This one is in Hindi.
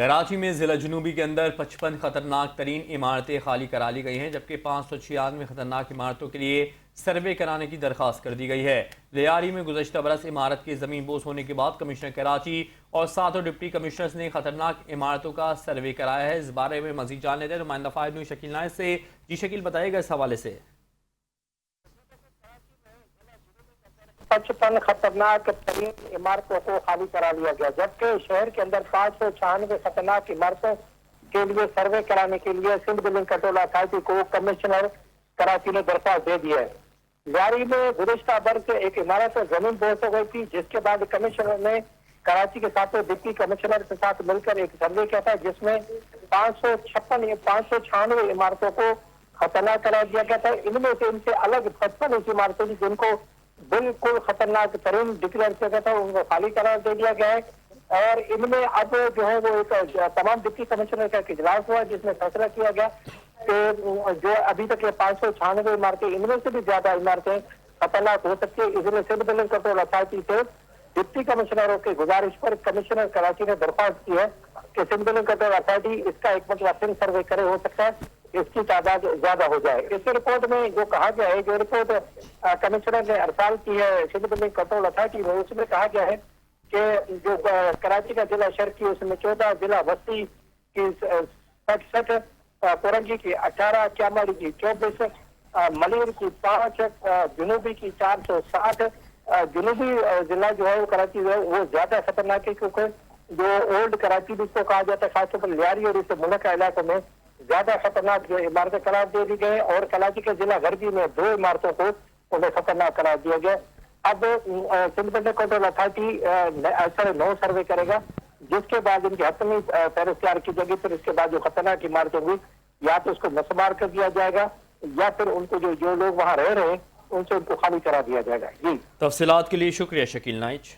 कराची में जिला जुनूबी के अंदर 55 खतरनाक तरीन इमारतें खाली करा ली गई हैं, जबकि 596 खतरनाक इमारतों के लिए सर्वे कराने की दरख्वास्त कर दी गई है। लियारी में गुज़श्ता बरस इमारत के ज़मीन बोस होने के बाद कमिश्नर कराची और 7 डिप्टी कमिश्नर्स ने खतरनाक इमारतों का सर्वे कराया है। इस बारे में मजीद जान लेते हैं नुमाइंदा फाइव न्यूज़ शकील नाइस से। जी शकील, बताइएगा इस हवाले से। 55 खतरनाक तरीन इमारतों को खाली करा लिया गया, जबकि शहर के अंदर 596 खतरनाक इमारतों के लिए सर्वे कराने के लिए सिंध बिल्डिंग कंट्रोल अथॉरिटी को कमिश्नर कराची ने दरख्वास्त दे दी है। लियारी में गुज़श्ता बरस एक इमारत जमीन बोस हो गई थी, जिसके बाद कमिश्नर ने कराची के 7 डिप्टी कमिश्नर के साथ मिलकर एक सर्वे किया था, जिसमें 596 इमारतों को खतरनाक करार दिया गया था। इनमें से इनसे अलग 55 ऐसी इमारतें थी जिनको बिल्कुल खतरनाक तरीन डिक्लेयर किया गया था, उनको खाली करार दे दिया गया है। और इनमें अब जो है वो एक तमाम डिप्टी कमिश्नर का इजलास हुआ, जिसमें फैसला किया गया कि जो अभी तक ये 596 इमारतें, इनमें से भी ज्यादा इमारतें खतरनाक हो सकती है। इसलिए सिंध बिल्डिंग कंट्रोल अथॉरिटी से डिप्टी कमिश्नरों की गुजारिश पर कमिश्नर कराची ने दरख्वास्त की है कि सिंध बिल्डिंग कंट्रोल अथॉरिटी इसका एक मतलब फिर सर्वे करे, हो सकता है इसकी तादाद ज्यादा हो जाए। इस रिपोर्ट में जो कहा गया है, जो रिपोर्ट कमिश्नर ने अरसाल की है सिंध बिल्डिंग कंट्रोल अथॉरिटी में, उसमें कहा गया है कि जो कराची का जिला शर्की उसमें 14, जिला बस्ती की 67, कोरंगी की 18, क्यामाड़ी की 24, मलिर की 5, जुनूबी की 460। जुनूबी जिला जो है वो कराची जो है वो ज्यादा खतरनाक है, क्योंकि जो ओल्ड कराची भी इसको कहा जाता है, खासतौर पर लियारी और इस मुल्का इलाकों में ज्यादा खतरनाक इमारतें करार दे दी गई। और कराची के जिला गरबी में 2 इमारतों को उन्हें खतरनाक करार दिया गया। अब सिंध बिल्डिंग कंट्रोल अथॉरिटी 9 सर्वे करेगा, जिसके बाद इनकी हतमी फहरिस्त तैयार की जाएगी। फिर इसके बाद जो खतरनाक इमारतें होंगी, या तो उसको नस्मार कर दिया जाएगा, या फिर उनको जो लोग वहां रह रहे हैं उनसे उनको खाली करा दिया जाएगा। जी, तफसीलात के लिए शुक्रिया शकील नाइच।